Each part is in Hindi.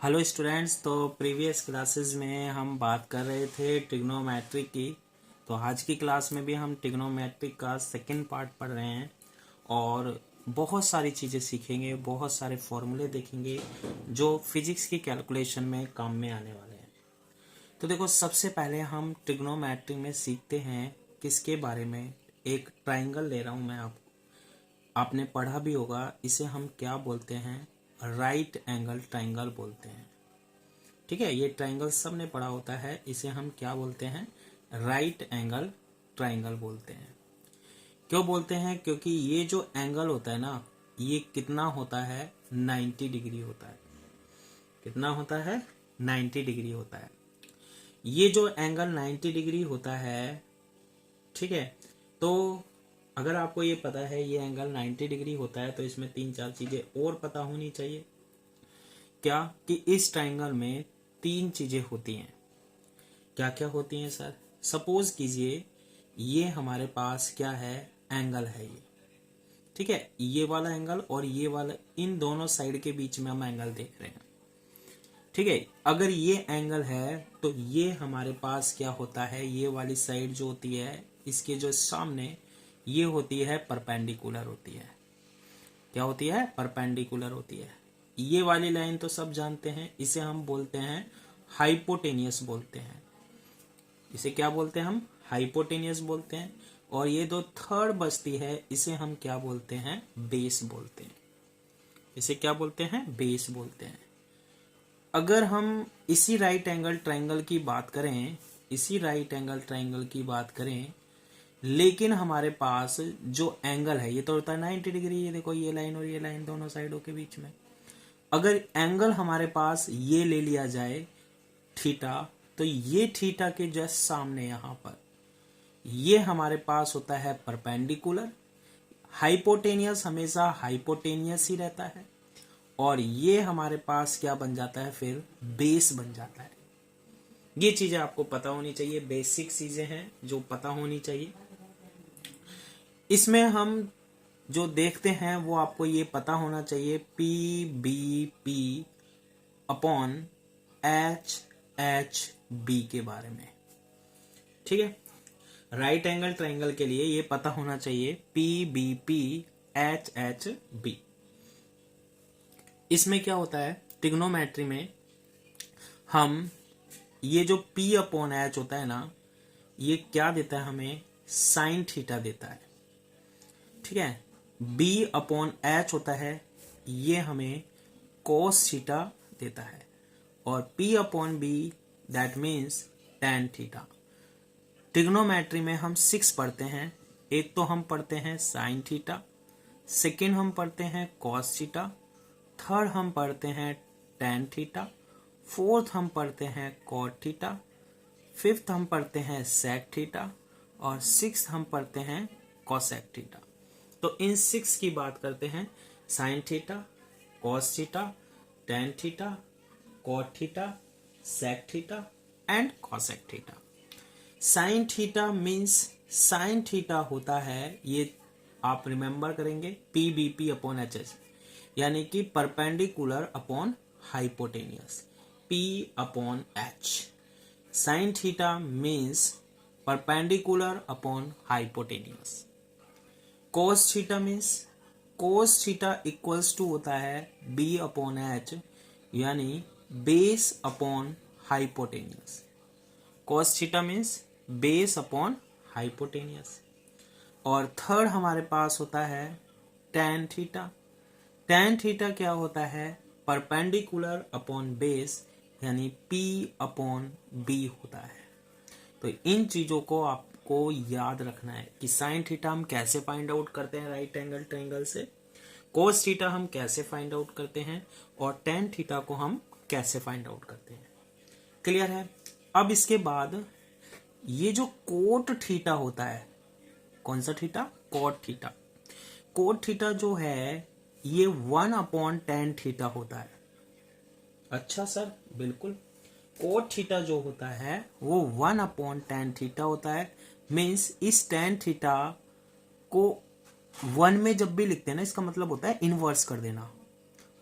Hello students. तो प्रीवियस क्लासेस में हम बात कर रहे थे ट्रिग्नोमेट्री की। तो आज की क्लास में भी हम ट्रिग्नोमेट्री का सेकंड पार्ट पढ़ रहे हैं और बहुत सारी चीज़ें सीखेंगे, बहुत सारे फॉर्मूले देखेंगे जो फिजिक्स की कैलकुलेशन में काम में आने वाले हैं। तो देखो, सबसे पहले हम ट्रिग्नोमेट्री में सीखते हैं किसके बारे में। एक ट्राइंगल ले रहा हूँ मैं, आपने पढ़ा भी होगा, इसे हम क्या बोलते हैं, राइट एंगल ट्राइंगल बोलते हैं। ठीक है, ये ट्राइंगल सबने पढ़ा होता है, इसे हम क्या बोलते हैं, राइट एंगल ट्राइंगल बोलते हैं। क्यों बोलते हैं? क्योंकि ये जो एंगल होता है ना, ये कितना होता है, 90 डिग्री होता है। कितना होता है? 90 डिग्री होता है। ये जो एंगल 90 डिग्री होता है, ठीक है, तो अगर आपको ये पता है ये एंगल 90 डिग्री होता है तो इसमें तीन चार चीजें और पता होनी चाहिए। क्या? कि इस ट्राइंगल में तीन चीजें होती हैं। क्या क्या होती हैं सर? सपोज कीजिए ये हमारे पास क्या है, एंगल है ये। ठीक है, ये वाला एंगल और ये वाला, इन दोनों साइड के बीच में हम एंगल देख रहे हैं। ठीक है, अगर ये एंगल है तो ये हमारे पास क्या होता है, ये वाली साइड जो होती है इसके जो सामने, ये होती है परपेंडिकुलर होती है। क्या होती है? परपेंडिकुलर होती है। ये वाली लाइन तो सब जानते हैं, इसे हम बोलते हैं हाइपोटेनियस बोलते हैं। इसे क्या बोलते हैं हम? हाइपोटेनियस बोलते हैं। और ये जो थर्ड बचती है इसे हम क्या बोलते हैं, बेस बोलते हैं। इसे क्या बोलते हैं? बेस बोलते हैं। अगर हम इसी राइट एंगल ट्राइंगल की बात करें, इसी राइट एंगल ट्राइंगल की बात करें, लेकिन हमारे पास जो एंगल है ये तो होता है 90 डिग्री। ये देखो, ये लाइन और ये लाइन दोनों साइडों के बीच में, अगर एंगल हमारे पास ये ले लिया जाए थीटा, तो ये थीटा के जस्ट सामने यहां पर ये हमारे पास होता है परपेंडिकुलर। हाइपोटेनियस हमेशा हाइपोटेनियस ही रहता है। और ये हमारे पास क्या बन जाता है, फिर बेस बन जाता है। ये चीजें आपको पता होनी चाहिए, बेसिक चीजें हैं जो पता होनी चाहिए। इसमें हम जो देखते हैं वो आपको ये पता होना चाहिए, P B P upon H H B के बारे में। ठीक है, राइट एंगल ट्राइंगल के लिए ये पता होना चाहिए, P B P H H B. इसमें क्या होता है, ट्रिग्नोमेट्री में हम ये जो P अपॉन एच होता है ना, ये क्या देता है हमें, साइन थीटा देता है। ठीक है, B अपॉन एच होता है, ये हमें कोस थीटा देता है। और P upon B that means tan theta. Trigonometry में हम 6 पढ़ते हैं। एक तो हम पढ़ते हैं साइन थीटा, सेकेंड हम पढ़ते हैं कॉस थीटा, थर्ड हम पढ़ते हैं टेन थीटा, फोर्थ हम पढ़ते हैं कॉट थीटा, फिफ्थ हम पढ़ते हैं सेक थीटा, और सिक्स्थ हम पढ़ते हैं कॉसेक थीटा। तो इन 6 की बात करते हैं, sine theta, cos theta, tan theta, cot theta, sec theta and cosec theta. Sine theta means, sine theta होता है, ये आप रिमेंबर करेंगे, P B P upon H H, यानी कि perpendicular upon hypotenuse, P upon H. Sine theta means perpendicular upon hypotenuse. Cos theta means, cos theta equals to होता है बी अपॉन एच, यानी base upon hypotenuse. Cos theta means base upon hypotenuse. और थर्ड हमारे पास होता है टेन थीटा। टेन थीटा क्या होता है, परपेंडिकुलर अपॉन बेस, यानी P अपॉन बी होता है। तो इन चीजों को आपको याद रखना है कि साइन थीटा हम कैसे फाइंड आउट करते हैं राइट एंगल ट्रायंगल से, कोस थीटा हम कैसे फाइंड आउट करते हैं, और टेन थीटा को हम कैसे फाइंड आउट करते हैं। क्लियर है? अब इसके बाद ये जो कोट थीटा होता है, कौन सा theta, cot theta. Cot theta जो है ये 1 अपॉन टेन थीटा होता है। अच्छा सर, बिल्कुल, कोट थीटा जो होता है वो 1 अपॉन टेन थीटा होता है। मीन्स इस टेन थीटा को 1 में जब भी लिखते हैं ना, इसका मतलब होता है इनवर्स कर देना।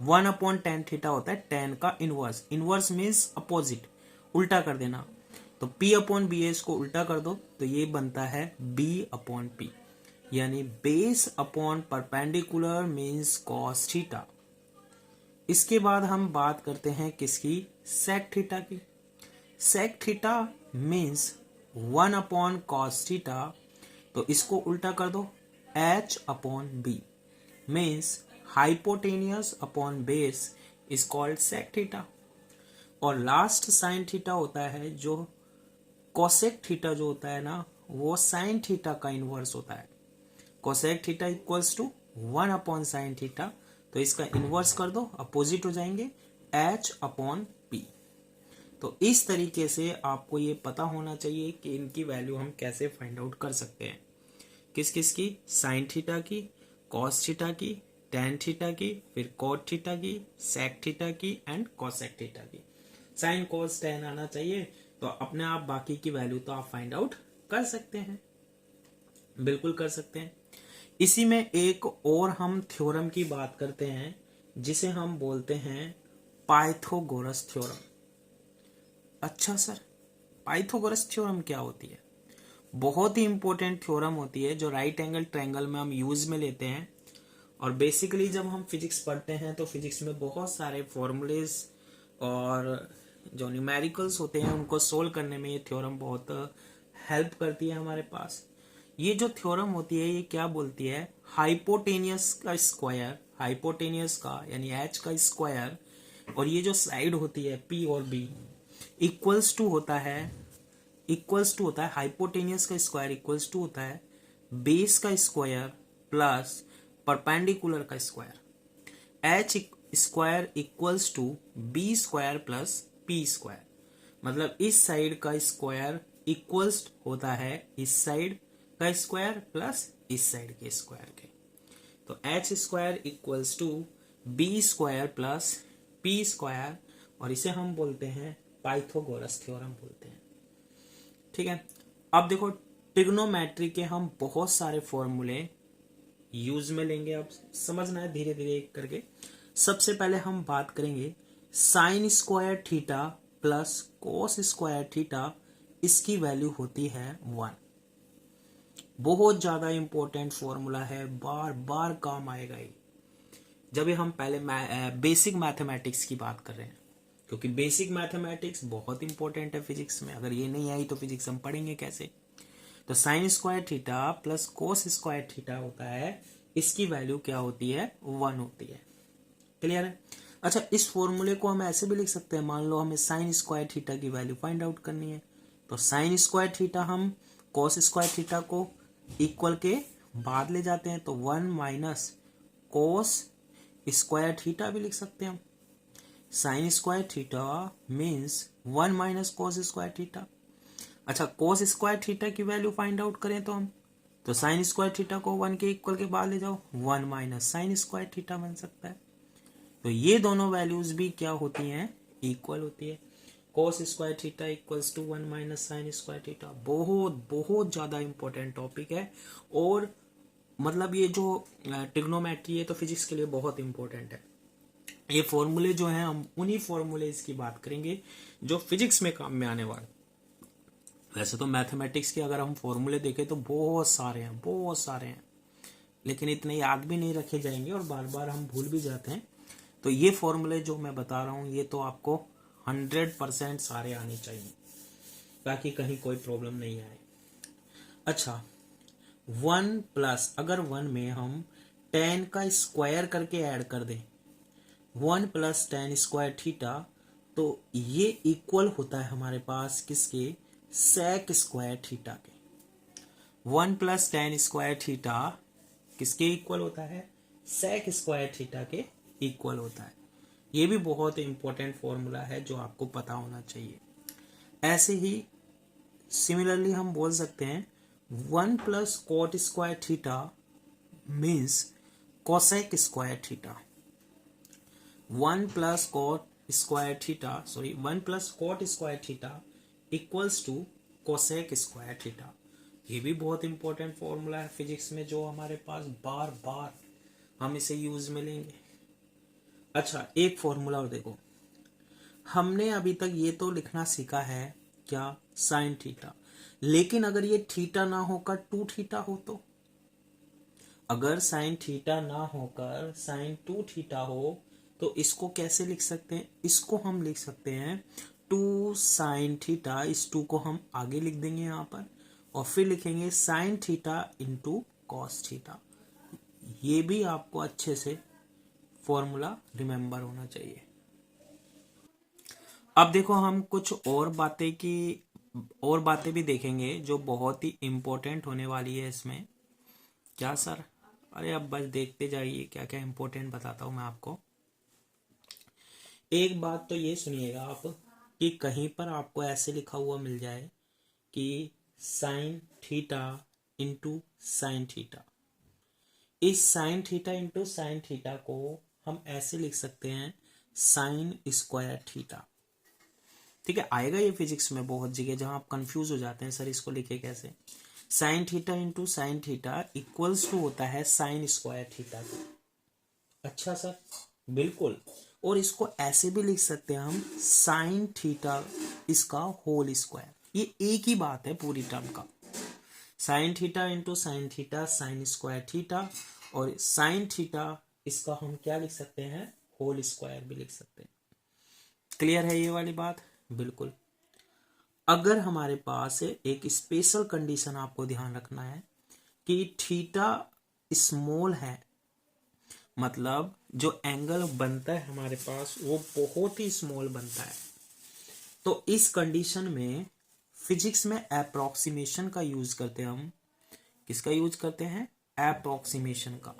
1/tan थीटा होता है tan का इनवर्स। इनवर्स मीन्स अपोजिट, उल्टा कर देना। तो P/BS को उल्टा कर दो तो ये बनता है B/P, यानी base upon perpendicular means cos theta. इसके बाद हम बात करते हैं किसकी, sec थीटा की। sec theta means 1/cos theta, तो इसको उल्टा कर दो H/B means hypotenuse upon base is called sec theta. और लास्ट sin थीटा होता है जो cosec थीटा जो होता है ना, वो sin थीटा का इनवर्स होता है। cosec theta equals to 1/sin theta, तो इसका इनवर्स कर दो, अपोजिट हो जाएंगे H/P। तो इस तरीके से आपको ये पता होना चाहिए कि इनकी वैल्यू हम कैसे फाइंड आउट कर सकते हैं। किस किस की, साइन थीटा की, कॉस थीटा की, टेन थीटा की, फिर कॉट थीटा की, सेक थीटा की एंड कॉसेक थीटा की। साइन कॉस टेन आना चाहिए, तो अपने आप बाकी की वैल्यू तो आप फाइंड आउट कर सकते हैं, बिल्कुल कर सकते हैं। इसी में एक और हम थ्योरम की बात करते हैं जिसे हम बोलते हैं पाइथागोरस थ्योरम। अच्छा सर, पाइथागोरस थ्योरम क्या होती है? बहुत ही इंपॉर्टेंट थ्योरम होती है जो राइट एंगल ट्रायंगल में हम यूज में लेते हैं। और बेसिकली जब हम फिजिक्स पढ़ते हैं तो फिजिक्स में बहुत सारे फॉर्मूलेज और जो न्यूमेरिकल्स होते हैं उनको सोल्व करने में ये थ्योरम बहुत हेल्प करती है हमारे पास। ये जो थ्योरम होती है ये क्या बोलती है, हाइपोटेनियस का स्क्वायर, हाइपोटेनियस का यानी एच का स्क्वायर, और ये जो साइड होती है पी और बी इक्वल्स टू होता है, हाइपोटेनियस का स्क्वायर इक्वल्स टू होता है बेस का स्क्वायर प्लस परपेंडिकुलर का square. H square equals to B square plus P square, मतलब इस साइड का स्क्वायर इक्वल्स होता है इस साइड का स्क्वायर प्लस इस साइड के स्क्वायर के। तो H square equals to B square plus P square, और इसे हम बोलते हैं पाइथागोरस थ्योरम बोलते हैं। ठीक है, अब देखो ट्रिग्नोमेट्री के हम बहुत सारे फॉर्मूले यूज में लेंगे, अब समझना है धीरे धीरे एक करके। सबसे पहले हम बात करेंगे sign square theta plus cos square theta, इसकी वैल्यू होती है 1। बहुत ज्यादा इंपॉर्टेंट फॉर्मूला है, बार बार काम आएगा ये जब भी हम पहले बेसिक मैथमेटिक्स की बात कर रहे हैं, क्योंकि बेसिक मैथमेटिक्स बहुत इंपॉर्टेंट है फिजिक्स में। अगर ये नहीं आई तो फिजिक्स हम पढ़ेंगे कैसे। तो sign square theta plus cos square theta होता है, इसकी वैल्यू क्या होती है, 1 होती है। क्लियर है? अच्छा, इस फॉर्मूले को हम ऐसे भी लिख सकते हैं, मान लो हमें साइन स्क्वायर थीटा की वैल्यू फाइंड आउट करनी है, तो साइन स्क्वायर थीटा हम कोस स्क्वायर थीटा को इक्वल के बाद ले जाते हैं, तो 1 माइनस कोस स्क्वायर थीटा भी लिख सकते हैं हम। Sign square theta means 1 minus cos square theta. अच्छा, कोस स्क्वायर थीटा की वैल्यू फाइंड आउट करें तो हम, तो साइन स्क्वायर थीटा को 1 के इक्वल के बाद ले जाओ, 1 माइनस साइन स्क्वायर थीटा बन सकता है। तो ये दोनों वैल्यूज भी क्या होती हैं, इक्वल होती है। Cos square theta equals to 1 minus sine square theta. बहुत बहुत ज्यादा इंपॉर्टेंट टॉपिक है, और मतलब ये जो ट्रिग्नोमेट्री है तो फिजिक्स के लिए बहुत इंपॉर्टेंट है। ये फॉर्मूले जो हैं हम उन्हीं फॉर्मूले की बात करेंगे जो फिजिक्स में काम में आने वाले। वैसे तो मैथमेटिक्स के अगर हम फॉर्मूले देखें तो बहुत सारे हैं, बहुत सारे हैं, लेकिन इतने याद भी नहीं रखे जाएंगे और बार बार हम भूल भी जाते हैं। तो ये फॉर्मूले जो मैं बता रहा हूँ ये तो आपको 100% सारे आने चाहिए, ताकि कहीं कोई प्रॉब्लम नहीं आए। अच्छा, 1 प्लस, अगर 1 में हम 10 का स्क्वायर करके ऐड कर दें, 1 प्लस 10 स्क्वायर थीटा, तो ये इक्वल होता है हमारे पास किसके, सेक स्क्वायर थीटा के। 1 प्लस 10 स्क्वायर थीटा किसके इक्वल होता है, सेक स्क्वायर थीटा के इक्वल होता है। ये भी बहुत इंपॉर्टेंट फॉर्मूला है जो आपको पता होना चाहिए। ऐसे ही सिमिलरली हम बोल सकते हैं 1 plus cot square theta means cosec square theta. 1 plus cot square theta, sorry 1 plus cot square theta equals to cosec square theta. ये भी बहुत इंपॉर्टेंट फॉर्मूला है फिजिक्स में जो हमारे पास बार बार हम इसे यूज में लेंगे। अच्छा, एक फॉर्मूला और देखो, हमने अभी तक ये तो लिखना सीखा है क्या, साइन थीटा, लेकिन अगर ये थीटा ना होकर टू थीटा हो तो, अगर साइन थीटा ना होकर साइन टू थीटा हो तो इसको कैसे लिख सकते हैं, इसको हम लिख सकते हैं टू साइन थीटा, इस टू को हम आगे लिख देंगे यहां पर, और फिर लिखेंगे sign theta into cos theta. ये भी आपको अच्छे से फॉर्मूला रिमेंबर होना चाहिए। अब देखो, हम कुछ और बातें भी देखेंगे जो बहुत ही इंपॉर्टेंट होने वाली है इसमें। क्या सर? अरे अब बस देखते जाइए, क्या क्या इंपॉर्टेंट बताता हूं मैं आपको। एक बात तो ये सुनिएगा आप, कि कहीं पर आपको ऐसे लिखा हुआ मिल जाए कि sine theta into sine theta, इस sine theta into sine theta को हम ऐसे लिख सकते हैं साइन स्क्वायर थीटा। ठीक है, आएगा ये फिजिक्स में बहुत जगह जहां आप कंफ्यूज हो जाते हैं, सर इसको लिखे कैसे। Sine theta into sine theta equals to होता है साइन स्क्वायर थीटा का। अच्छा सर, बिल्कुल। और इसको ऐसे भी लिख सकते हैं हम साइन थीटा इसका होल स्क्वायर, ये एक ही बात है पूरी टर्म का। Sign theta into sine theta sine square theta, और साइन थीटा इसका हम क्या लिख सकते हैं, होल स्क्वायर भी लिख सकते हैं। क्लियर है ये वाली बात? बिल्कुल। अगर हमारे पास एक स्पेशल कंडीशन आपको ध्यान रखना है कि थीटा स्मॉल है, मतलब जो एंगल बनता है हमारे पास वो बहुत ही स्मॉल बनता है, तो इस कंडीशन में फिजिक्स में अप्रोक्सीमेशन का यूज करते हैं हम। किसका यूज करते हैं? अप्रोक्सीमेशन का।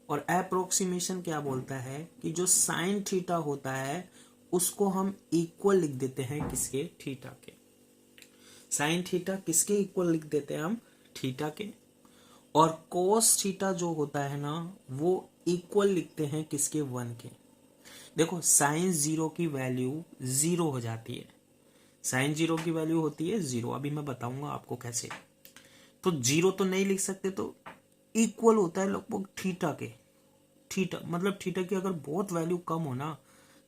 और अप्रोक्सीमेशन क्या बोलता है कि जो साइन थीटा होता है उसको हम इक्वल लिख देते हैं किसके, थीटा के। साइन थीटा किसके इक्वल लिख देते हैं हम, थीटा के। और कोस थीटा जो होता है ना, वो इक्वल लिखते हैं किसके, वन के। देखो, साइन जीरो की वैल्यू जीरो हो जाती है, साइन जीरो की वैल्यू होती है जीरो, अभी मैं बताऊंगा आपको कैसे। तो जीरो तो नहीं लिख सकते, तो इक्वल होता है लगभग थीटा के। थीटा मतलब थीटा की अगर बहुत वैल्यू कम हो ना,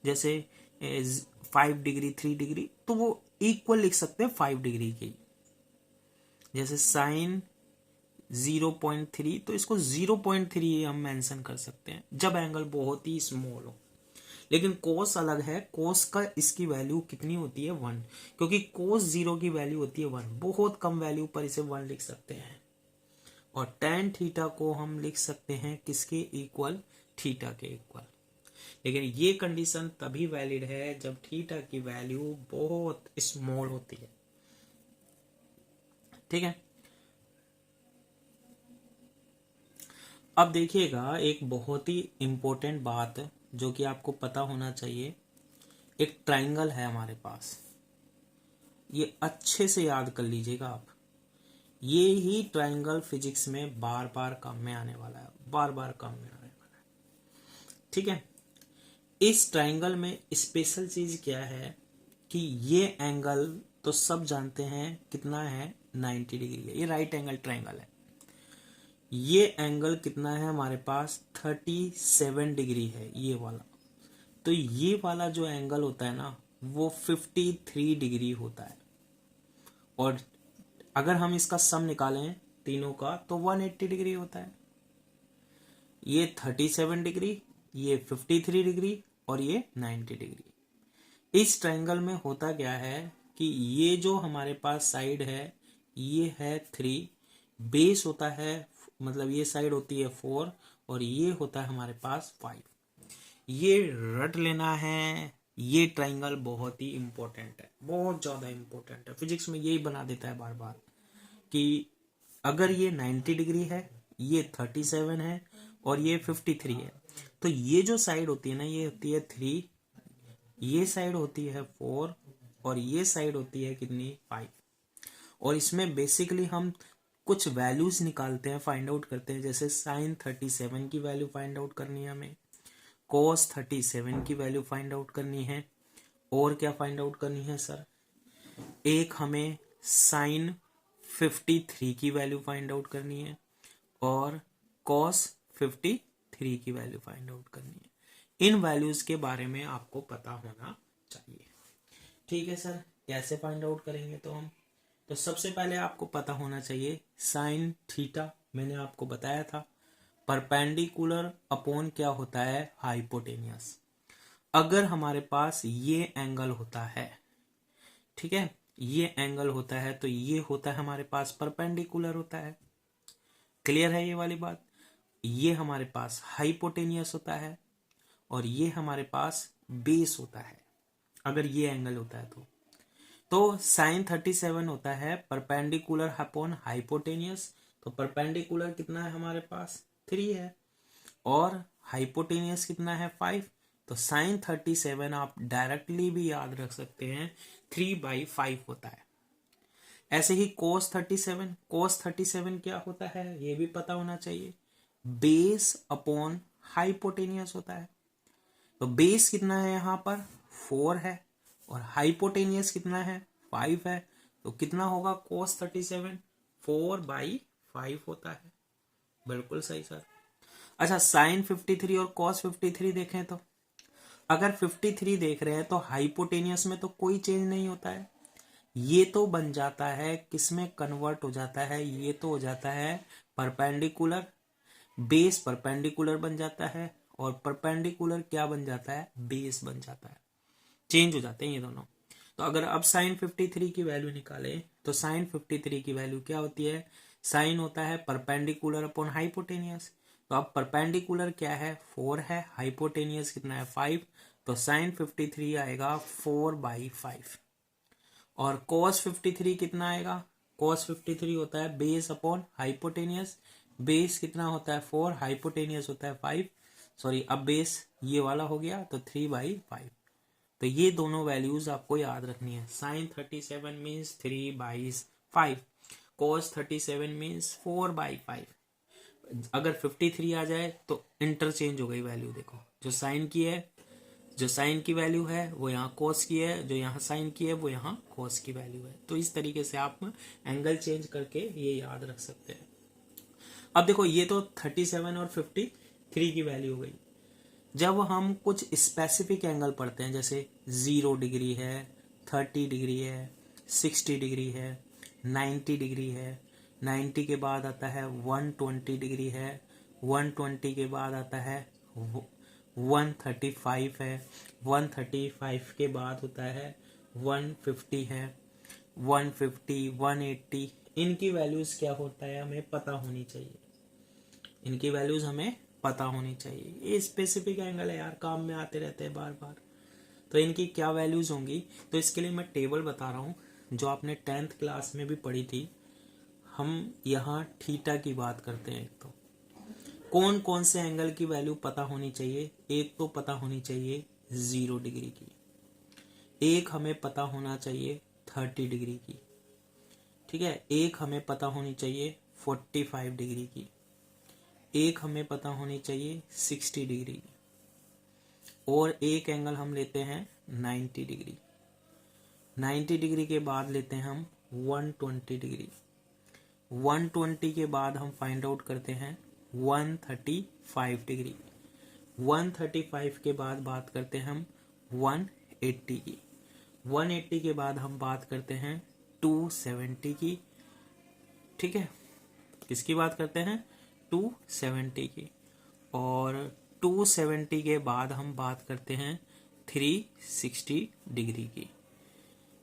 जैसे 5 डिग्री 3 डिग्री, तो वो इक्वल लिख सकते हैं 5 डिग्री की। जैसे साइन 0.3, तो इसको 0.3 हम मेंशन कर सकते हैं जब एंगल बहुत ही स्मॉल हो। लेकिन कोस अलग है, कोस का इसकी वैल्यू कितनी होती है, 1, क्योंकि कोस जीरो की वैल्यू होती है 1, बहुत कम वैल्यू पर इसे 1 लिख सकते हैं। और टेन थीटा को हम लिख सकते हैं किसके इक्वल, थीटा के इक्वल। लेकिन ये कंडीशन तभी वैलिड है जब थीटा की वैल्यू बहुत स्मॉल होती है। ठीक है, अब देखिएगा एक बहुत ही इंपॉर्टेंट बात जो कि आपको पता होना चाहिए। एक ट्राइंगल है हमारे पास, ये अच्छे से याद कर लीजिएगा आप। ये ही ट्राइंगल फिजिक्स में बार बार काम में आने वाला है, बार बार काम में आने वाला है। ठीक है, इस ट्राइंगल में स्पेशल चीज क्या है कि ये एंगल तो सब जानते हैं कितना है, 90 डिग्री है, ये राइट एंगल ट्राइंगल है। ये एंगल कितना है हमारे पास, 37 डिग्री है ये वाला। तो ये वाला जो एंगल होता है ना, वो 53 डिग्री होता है। और अगर हम इसका सम निकालें तीनों का तो 180 डिग्री होता है। ये 37 डिग्री, ये 53 डिग्री, और ये 90 डिग्री। इस ट्रायंगल में होता क्या है कि ये जो हमारे पास साइड है ये है 3, बेस होता है, मतलब ये साइड होती है 4, और ये होता है हमारे पास 5। ये रट लेना है, ये ट्रायंगल बहुत ही इंपॉर्टेंट है, बहुत ज्यादा इंपॉर्टेंट है। फिजिक्स में यही बना देता है बार बार कि अगर ये 90 डिग्री है, ये 37 है, और ये 53 है, तो ये जो साइड होती है ना, ये होती है 3, ये साइड होती है 4, और ये साइड होती है कितनी, 5। और इसमें बेसिकली हम कुछ वैल्यूज निकालते हैं, फाइंड आउट करते हैं। जैसे साइन 37 की वैल्यू फाइंड आउट करनी है हमें, कोस 37 की वैल्यू फाइंड आउट करनी है, और क्या फाइंड आउट करनी है सर, एक हमें साइन 53 की वैल्यू फाइंड आउट करनी है, और कॉस 53 की वैल्यू फाइंड आउट करनी है। इन वैल्यूज के बारे में आपको पता होना चाहिए। ठीक है सर, कैसे फाइंड आउट करेंगे तो हम, तो सबसे पहले आपको पता होना चाहिए साइन थीटा, मैंने आपको बताया था परपेंडिकुलर अपॉन क्या होता है, हाइपोटेनियस। अगर हमारे पास ये एंगल होता है, ठीक है, ये एंगल होता है तो ये होता है हमारे पास परपेंडिकुलर होता है। क्लियर है ये वाली बात? ये हमारे पास हाइपोटेनियस होता है और ये हमारे पास बेस होता है अगर ये एंगल होता है तो साइन 37 होता है परपेंडिकुलर अपॉन हाइपोटेनियस। तो परपेंडिकुलर कितना है हमारे पास, 3 है, और हाइपोटेनियस कितना है, 5। तो साइन 37 आप डायरेक्टली भी याद रख सकते हैं 3/5 होता है। ऐसे ही कोस 37 क्या होता है ये भी पता होना चाहिए, बेस अपॉन हाइपोटेनियस होता है। तो बेस कितना है यहाँ पर, 4 है, और हाइपोटेनियस कितना है, 5 है। तो कितना होगा कोस 37, 4/5 होता है। बिल्कुल सही सर। अच्छा, साइन 53 और कॉस 53 देखें तो अगर 53 देख रहे हैं तो हाइपोटेनियस में तो कोई चेंज नहीं होता है, ये तो बन जाता है किसमें कन्वर्ट हो जाता है, ये तो हो जाता है परपेंडिकुलर, बेस परपेंडिकुलर बन जाता है और परपेंडिकुलर क्या बन जाता है, बेस बन जाता है, चेंज हो जाते हैं ये दोनों। तो अगर अब साइन 53 की वैल्यू निकालें तो साइन 53 की वैल्यू क्या होती है, साइन होता है परपेंडिकुलर अपॉन हाइपोटेनियस। तो अब परपेंडिकुलर क्या है, 4 है, हाइपोटेनियस कितना है, 5। तो साइन 53 आएगा 4/5। और cos 53 कितना आएगा, cos 53 होता है बेस अपॉन हाइपोटेनियस। बेस कितना होता है, 4, हाइपोटेनियस होता है 5। सॉरी, अब बेस ये वाला हो गया तो 3/5। तो ये दोनों वैल्यूज आपको याद रखनी है। Sine 37 means 3/5, cos 37 means 4/5। अगर 53 आ जाए तो इंटरचेंज हो गई वैल्यू, देखो जो साइन की है, जो साइन की वैल्यू है वो यहाँ कोस की है, जो यहाँ साइन की है वो यहाँ कोस की वैल्यू है। तो इस तरीके से आप एंगल चेंज करके ये याद रख सकते हैं। अब देखो ये तो 37 और 53 की वैल्यू हो गई। जब हम कुछ स्पेसिफिक एंगल पढ़ते हैं, जैसे 0 डिग्री है, 30 डिग्री है, 60 डिग्री है, 90 डिग्री है, 90 के बाद आता है 120 डिग्री है, 120 के बाद आता है 135 है, 135 के बाद होता है 150 है, 150, 180, इनकी वैल्यूज क्या होता है हमें पता होनी चाहिए, इनकी वैल्यूज हमें पता होनी चाहिए। ये स्पेसिफिक एंगल है यार, काम में आते रहते हैं बार बार। तो इनकी क्या वैल्यूज होंगी, तो इसके लिए मैं टेबल बता रहा हूँ जो आपने 10th क्लास में भी पढ़ी थी। हम यहाँ थीटा की बात करते हैं। तो कौन कौन से एंगल की वैल्यू पता होनी चाहिए, एक तो पता होनी चाहिए 0 डिग्री की, एक हमें पता होना चाहिए 30 डिग्री की, ठीक है, एक हमें पता होनी चाहिए 45 डिग्री की, एक हमें पता होनी चाहिए 60 डिग्री की, और एक एंगल हम लेते हैं 90 डिग्री। 90 डिग्री के बाद लेते हैं हम 120 डिग्री। 120 के बाद हम फाइंड आउट करते हैं 135 डिग्री। 135 के बाद बात करते हैं हम 180 की। 180 के बाद हम बात करते हैं 270 की, ठीक है, किसकी बात करते हैं, 270 की। और 270 के बाद हम बात करते हैं 360 डिग्री की,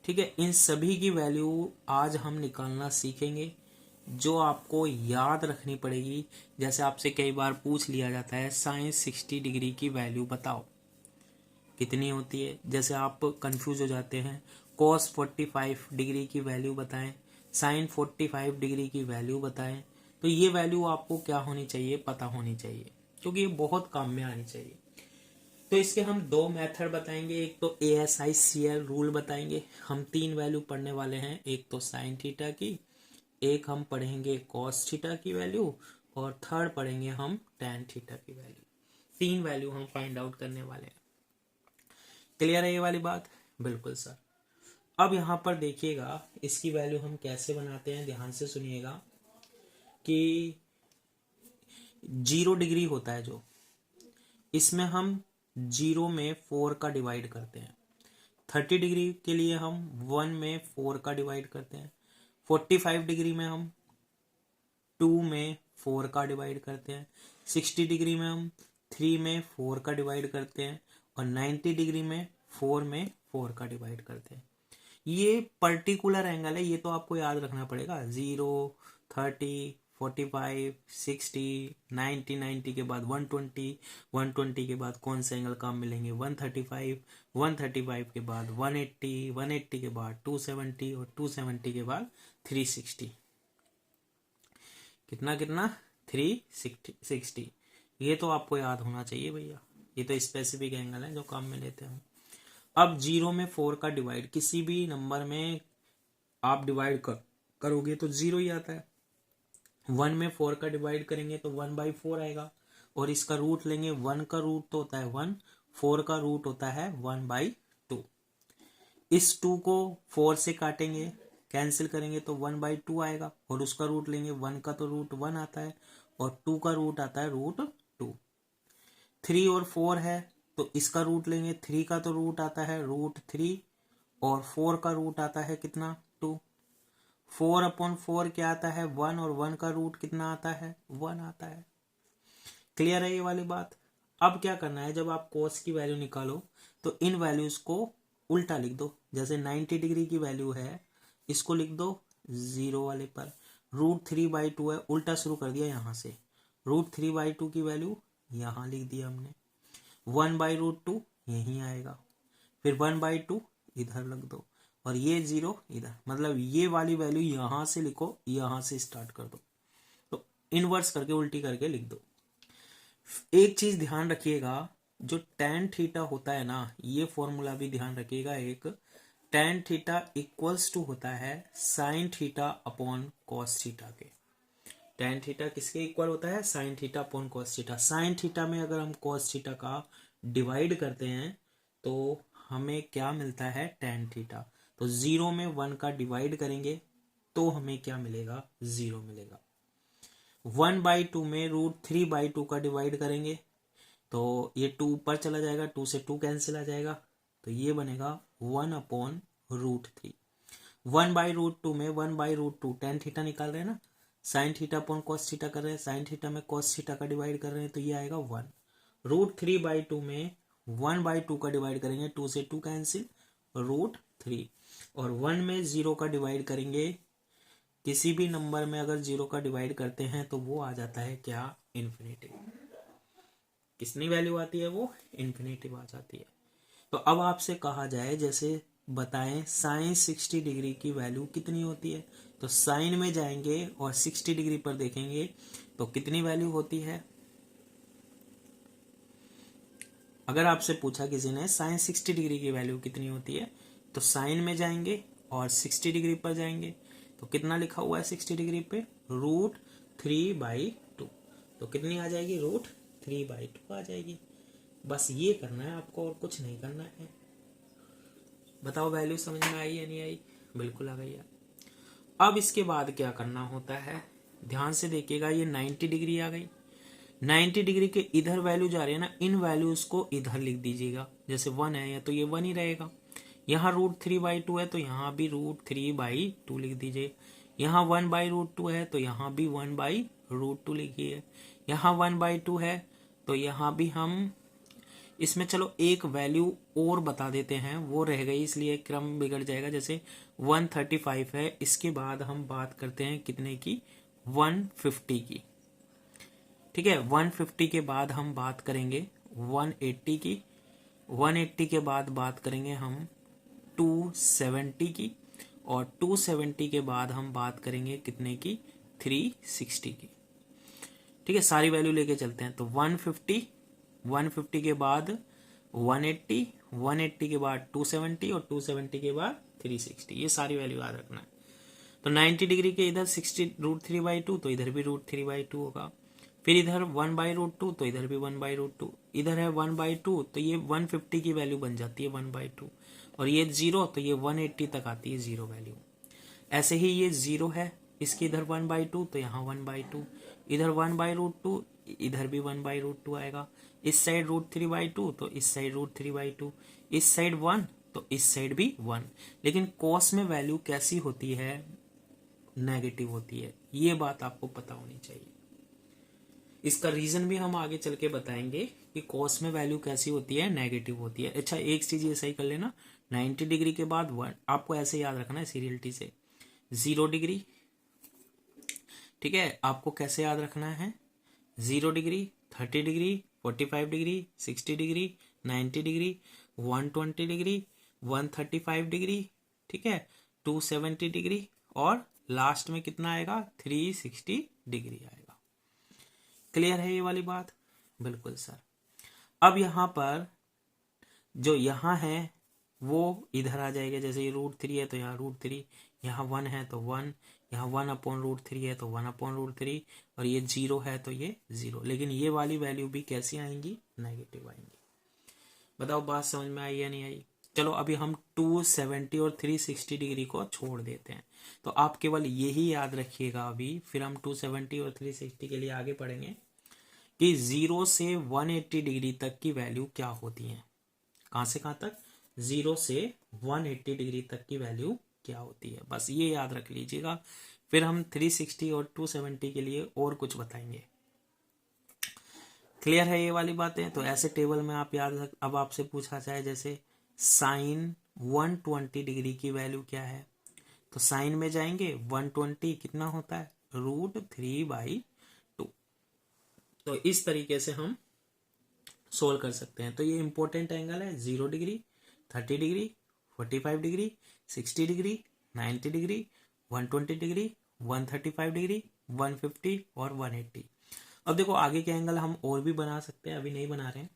ठीक है। इन सभी की वैल्यू आज हम निकालना सीखेंगे, जो आपको याद रखनी पड़ेगी। जैसे आपसे कई बार पूछ लिया जाता है साइन 60 डिग्री की वैल्यू बताओ कितनी होती है, जैसे आप कंफ्यूज हो जाते हैं, cos 45 डिग्री की वैल्यू बताएं, साइन 45 डिग्री की वैल्यू बताएं। तो ये वैल्यू आपको क्या होनी चाहिए, पता होनी चाहिए, क्योंकि ये बहुत काम में आनी चाहिए। तो इसके हम दो मेथड बताएंगे, एक तो ASICL रूल बताएंगे। हम 3 वैल्यू पढ़ने वाले हैं, एक तो साइन थीटा की, एक हम पढ़ेंगे कॉस थीटा की वैल्यू, और थर्ड पढ़ेंगे हम टैन थीटा की वैल्यू। 3 वैल्यू हम फाइंड आउट करने वाले हैं। क्लियर है ये वाली बात? बिल्कुल सर। अब यहाँ पर देखिएगा इसकी वैल्यू हम कैसे बनाते हैं, ध्यान से सुनिएगा कि 0 डिग्री होता है जो, इसमें हम जीरो में 4 का डिवाइड करते हैं। 30 डिग्री के लिए हम 1 में 4 का डिवाइड करते हैं। 45 डिग्री में हम 2 में 4 का डिवाइड करते हैं। 60 डिग्री में हम 3 में 4 का डिवाइड करते हैं। और 90 डिग्री में 4 में 4 का डिवाइड करते हैं। ये पर्टिकुलर एंगल है, ये तो आपको याद रखना पड़ेगा। 0, 30, 45, 60, 90, 90 के बाद 120, 120 के बाद कौन से एंगल काम मिलेंगे? 135, 135 के बाद 180, 180 के बाद 270 और 270 के बाद 360। कितना कितना? 360। ये तो आपको याद होना चाहिए भैया, ये तो स्पेसिफिक एंगल है जो काम में लेते हैं। अब 0 में 4 का डिवाइड, किसी भी नंबर में आप डिवाइड करोगे तो 0 ही आता है। 1 में 4 का डिवाइड करेंगे तो 1/4 आएगा। और इसका रूट लेंगे, 1 का रूट तो होता है 1, 4 का रूट होता है 1/2। इस 2 को 4 से काटेंगे, कैंसिल करेंगे तो 1/2 आएगा। और उसका रूट लेंगे, 1 का तो रूट 1 आता है और 2 का रूट आता है √2। 3 और 4 है तो इसका रूट लेंगे, 3 का तो रूट आता है √3 और 4 का रूट आता है कितना? 2। 4/4 क्या आता है? 1 और 1 का रूट कितना आता है? 1 आता है। क्लियर है ये वाली बात? अब क्या करना है, जब आप cos की वैल्यू निकालो तो इन वैल्यूज को उल्टा लिख दो। जैसे 90 डिग्री की वैल्यू है, इसको लिख दो 0 वाले पर। √3/2 है, उल्टा शुरू कर दिया यहाँ से। √3/2 की वैल्यू यहाँ लिख दिया हमने। 1/√2 यहीं आएगा, फिर 1/2 इधर लग दो और ये 0 इधर। मतलब ये वाली वैल्यू यहां से लिखो, यहां से स्टार्ट कर दो। तो इनवर्स करके उल्टी करके लिख दो। एक चीज ध्यान रखिएगा, जो tan थीटा होता है ना, ये फॉर्मूला भी ध्यान रखिएगा। एक tan थीटा इक्वल्स टू होता है sin theta upon cos theta के। tan थीटा किसके इक्वल होता है? sin theta upon cos theta. sin theta में अगर हम cos थीटा का डिवाइड करते हैं तो हमें क्या मिलता है? tan theta. तो 0 में 1 का डिवाइड करेंगे तो हमें क्या मिलेगा? 0 मिलेगा। 1/2 में √3/2 का डिवाइड करेंगे तो ये 2 ऊपर चला जाएगा, 2 से 2 कैंसिल आ जाएगा, तो ये बनेगा 1/√3। 1/√2 में 1/√2 tan थीटा निकाल रहे हैं ना, sin theta upon cos theta कर रहे हैं, sin थीटा में cos थीटा का डिवाइड कर रहे हैं तो ये आएगा 1। √3/2 में 1/2 का डिवाइड करेंगे, 2 से 2 कैंसिल, √3। और 1 में 0 का डिवाइड करेंगे, किसी भी नंबर में अगर 0 का डिवाइड करते हैं तो वो आ जाता है क्या? इन्फिनिटी। कितनी वैल्यू आती है? वो इन्फिनिटी आ जाती है। तो अब आपसे कहा जाए, जैसे बताएं sin 60 डिग्री की वैल्यू कितनी होती है, तो साइन में जाएंगे और 60 डिग्री पर देखेंगे तो कितनी वैल्यू होती है। अगर आपसे पूछा किसी ने sin 60 डिग्री की वैल्यू कितनी होती है, तो साइन में जाएंगे और 60 डिग्री पर जाएंगे तो कितना लिखा हुआ है 60 डिग्री पे? √3/2। तो कितनी आ जाएगी? √3/2 आ जाएगी। बस ये करना है आपको और कुछ नहीं करना है। बताओ वैल्यू समझ में आई या नहीं आई? बिल्कुल आ गई है। अब इसके बाद क्या करना होता है, ध्यान से देखिएगा। ये 90 डिग्री आ गई, 90 डिग्री के इधर वैल्यू जा रही है ना, इन वैल्यूज को इधर लिख दीजिएगा। जैसे 1 है या तो ये 1 ही रहेगा। यहाँ √3/2 है तो यहाँ भी √3/2 लिख दीजिए। यहाँ 1/√2 है तो यहाँ भी 1/√2 लिखिए। यहाँ 1/2 है तो यहाँ भी हम इसमें चलो एक वैल्यू और बता देते हैं, वो रह गई इसलिए क्रम बिगड़ जाएगा। जैसे 135 है, इसके बाद हम बात करते हैं कितने की? 150 की। ठीक है, 150 के बाद हम बात करेंगे 180 की। 180 के बाद बात करेंगे हम 270 की। और 270 के बाद हम बात करेंगे कितने की? 360 की। ठीक है, सारी वैल्यू लेके चलते हैं। तो 150 के बाद 180, 180 के बाद 270 और 270 के बाद 360। ये सारी वैल्यू याद रखना है। तो 90 डिग्री के इधर 60 √3/2 तो इधर भी √3/2 होगा। फिर इधर 1/√2 तो इधर भी 1/√2। इधर है 1/2 तो ये 150 की वैल्यू बन जाती है 1/2। और ये 0 तो ये 180 तक आती है 0 वैल्यू। ऐसे ही ये 0 है, इसके इधर 1/2 तो यहाँ 1/2, इधर 1/√2, इधर भी 1/√2 आएगा। इस साइड √3/2 तो इस साइड √3/2, इस साइड 1 तो इस साइड भी 1। लेकिन कॉस में वैल्यू कैसी होती है, नेगेटिव होती है, ये बात आपको पता होनी चाहिए। इसका रीजन भी हम आगे चल के बताएंगे कि कॉस में वैल्यू कैसी होती है, नेगेटिव होती है। अच्छा एक चीज ये सही कर लेना, 90 डिग्री के बाद 1 आपको ऐसे याद रखना है सीरियलिटी से, 0 डिग्री, ठीक है, आपको कैसे याद रखना है, 0 degree, 30 degree, 45 degree, 60 degree, 90 degree, 120 degree, 135 degree, ठीक है, 270 डिग्री, और लास्ट में कितना आएगा, 360 डिग्री आएगा। क्लियर है ये वाली बात? बिल्कुल सर। अब यहां पर जो यहां है वो इधर आ जाएगा, जैसे ये √3 है तो यहाँ √3, यहाँ 1 है तो 1, यहाँ 1/√3 है तो 1/√3, और ये 0 है तो ये 0। लेकिन ये वाली वैल्यू भी कैसी आएंगी, नेगेटिव आएंगी। बताओ बात समझ में आई या नहीं आई? चलो अभी हम 270 और 360 डिग्री को छोड़ देते हैं, तो आप केवल यही याद रखिएगा अभी, फिर हम 270 और 360 के लिए आगे बढ़ेंगे कि 0 से 180 डिग्री तक की वैल्यू क्या होती है। कहां से कहां तक, 0 से 180 डिग्री तक की वैल्यू क्या होती है, बस ये याद रख लीजिएगा। फिर हम 360 और 270 के लिए और कुछ बताएंगे। क्लियर है ये वाली बातें? तो ऐसे टेबल में आप याद रख, अब आपसे पूछा जाए जैसे साइन 120 डिग्री की वैल्यू क्या है, तो साइन में जाएंगे, 120 कितना होता है, √3/2। तो इस तरीके से हम सोल्व कर सकते हैं। तो ये इंपॉर्टेंट एंगल है, 0 degree, 30 degree, 45 degree, 60 degree, 90 degree, 120 degree, 135 degree, 150 और 180। अब देखो आगे के एंगल हम और भी बना सकते हैं, अभी नहीं बना रहे हैं।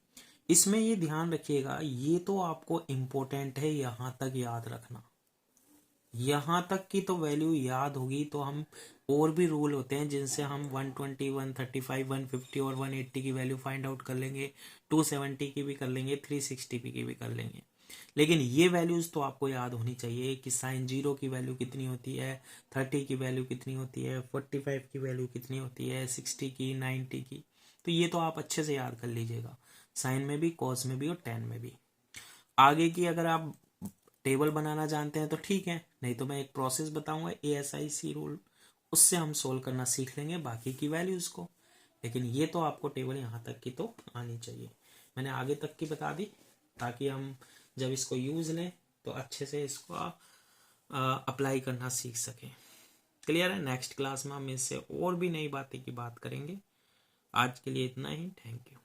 इसमें ये ध्यान रखिएगा, ये तो आपको इंपॉर्टेंट है, यहां तक याद रखना, यहां तक की तो वैल्यू याद होगी। तो हम और भी रूल होते हैं जिनसे हम 120, 135, 150 और 180 की वैल्यू फाइंड आउट कर लेंगे, 270 की भी कर लेंगे, 360 की भी कर लेंगे। लेकिन ये वैल्यूज तो आपको याद होनी चाहिए कि साइन 0 की वैल्यू कितनी होती है, 30 की वैल्यू कितनी होती है, 45 की वैल्यू कितनी होती है, 60 की, 90 की। तो ये तो आप अच्छे से याद कर लीजिएगा, साइन में भी, कॉस में भी और टेन में भी। आगे की अगर आप टेबल बनाना जानते हैं तो ठीक है, नहीं तो मैं एक प्रोसेस बताऊंगा ASIC रूल, उससे हम सोल्व करना सीख लेंगे बाकी की वैल्यूज को। लेकिन ये तो आपको टेबल यहाँ तक की तो आनी चाहिए, मैंने आगे तक की बता दी, ताकि हम जब इसको यूज लें तो अच्छे से इसको अप्लाई करना सीख सकें। क्लियर है? नेक्स्ट क्लास में हम इससे और भी नई बातें की बात करेंगे। आज के लिए इतना ही, थैंक यू।